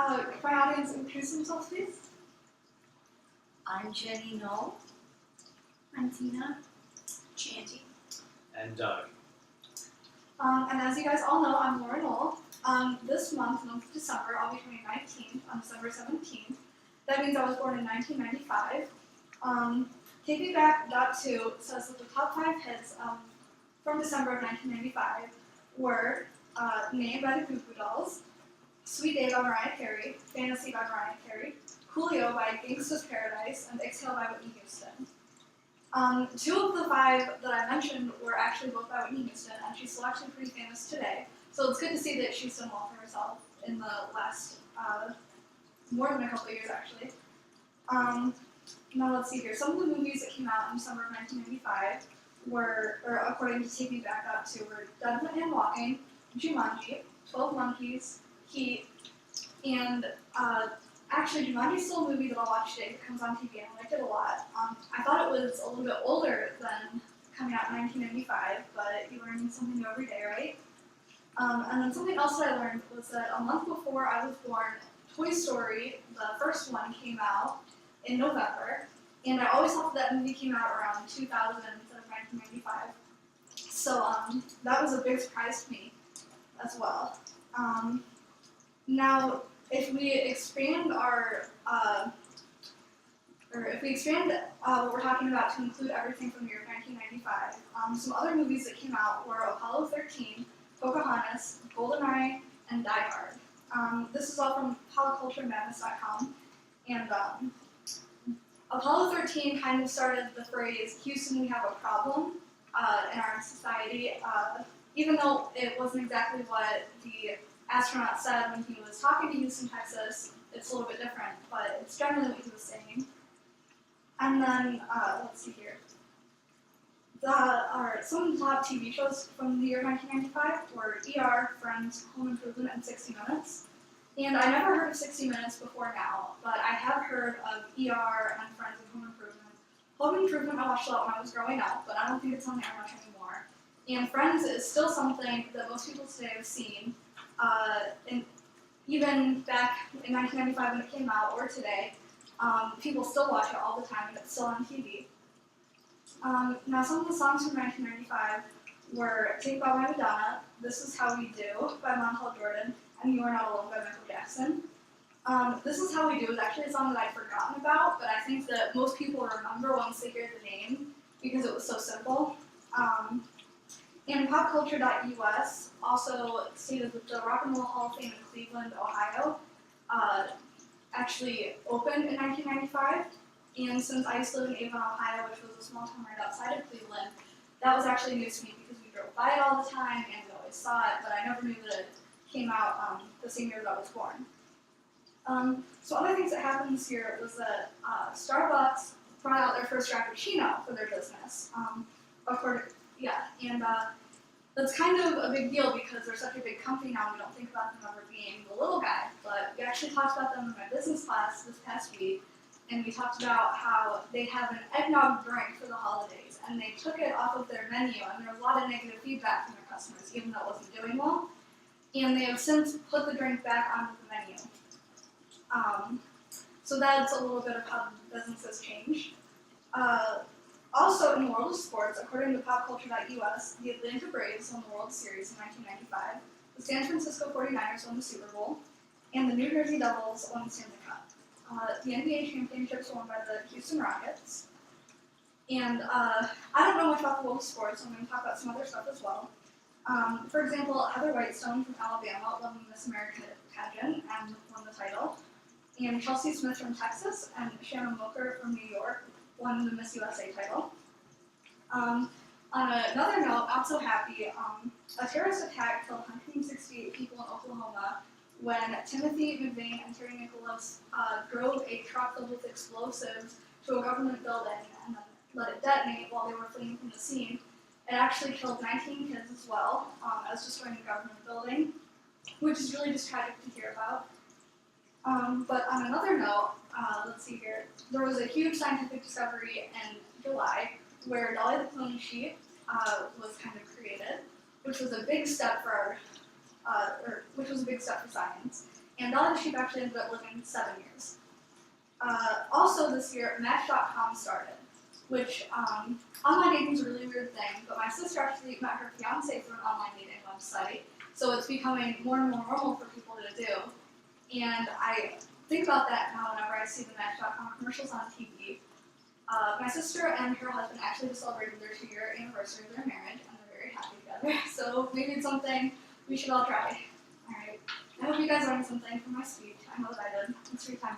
Could my audience introduce themselves, please? I'm Jenny Knoll. I'm Tina. Chanty. And Doug. And as you guys all know, I'm Laura Knoll. This month of December, I'll be turning 19 on December 17th. That means I was born in 1995. TakeMeBack.2 says that the top 5 hits from December of 1995 were Named by the Goo Goo Dolls, Sweet Day by Mariah Carey, Fantasy by Mariah Carey, Coolio by Gangsta's Paradise, and Exhale by Whitney Houston. 2 of the 5 that I mentioned were actually both by Whitney Houston, and she's still actually pretty famous today. So it's good to see that she's done well for herself in the last more than a couple of years, actually. Now let's see here. Some of the movies that came out in December of 1995 were, or according to Take Me Back.2, were Dead Man Walking, Jumanji, 12 Monkeys, Heat, and actually Jumanji's still a movie that I'll watch today. It comes on TV and I liked it a lot. I thought it was a little bit older than coming out in 1995, but you learn something new every day, right? And then something else that I learned was that a month before I was born, Toy Story, the first one, came out in November, and I always thought that movie came out around 2000 instead of 1995. So that was a big surprise to me as well. Now, if we expand our, what we're talking about to include everything from the year 1995, some other movies that came out were Apollo 13, Pocahontas, GoldenEye, and Die Hard. This is all from popculturemadness.com, and Apollo 13 kind of started the phrase, Houston, we have a problem, in our society, even though it wasn't exactly what the astronaut said when he was talking to Houston, Texas. It's a little bit different, but it's generally what he was saying. And then, let's see here. Some of the top TV shows from the year 1995 were ER, Friends, Home Improvement, and 60 Minutes. And I never heard of 60 Minutes before now, but I have heard of ER and Friends and Home Improvement. Home Improvement I watched a lot when I was growing up, but I don't think it's on the air much anymore. And Friends is still something that most people today have seen. And even back in 1995 when it came out, or today, people still watch it all the time, and it's still on TV. Now, some of the songs from 1995 were Take By Madonna, This Is How We Do by Montel Jordan, and You Are Not Alone by Michael Jackson. This Is How We Do is actually a song that I'd forgotten about, but I think that most people remember once they hear the name because it was so simple. And popculture.us also stated that the Rock and Roll Hall of Fame in Cleveland, Ohio, actually opened in 1995. And since I used to live in Avon, Ohio, which was a small town right outside of Cleveland, that was actually news to me because we drove by it all the time and we always saw it, but I never knew that it came out the same year that I was born. So other things that happened this year was that Starbucks brought out their first Frappuccino for their business. That's kind of a big deal because they're such a big company now. We don't think about them ever being the little guy, but we actually talked about them in my business class this past week, and we talked about how they have an eggnog drink for the holidays, and they took it off of their menu, and there was a lot of negative feedback from their customers, even though it wasn't doing well, and they have since put the drink back onto the menu. So that's a little bit of how the business has changed. Also, in the world of sports, according to popculture.us, the Atlanta Braves won the World Series in 1995, the San Francisco 49ers won the Super Bowl, and the New Jersey Devils won the Stanley Cup. The NBA championships were won by the Houston Rockets. And I don't know much about the world of sports, so I'm going to talk about some other stuff as well. For example, Heather Whitestone from Alabama won the Miss America pageant and won the title. And Chelsea Smith from Texas and Shannon Moker from New York won the Miss USA title. On another note, not so happy, a terrorist attack killed 168 people in Oklahoma when Timothy McVeigh and Terry Nicholas drove a truck filled with explosives to a government building and then let it detonate while they were fleeing from the scene. It actually killed 19 kids as well, as destroying the government building, which is really just tragic to hear about. But on another note, let's see here, there was a huge scientific discovery in July where Dolly the clone sheep was kind of created, which was a big step for science. And Dolly the Sheep actually ended up living 7 years. Also this year, Match.com started, which online dating is a really weird thing, but my sister actually met her fiance through an online dating website, so it's becoming more and more normal for people to do. And I think about that now whenever I see the Match.com commercials on TV. My sister and her husband actually just celebrated their 2-year anniversary of their marriage, and they're very happy together, so maybe it's something we should all try. Alright, I hope you guys learned something from my speech. I know that I did. Thanks for your time.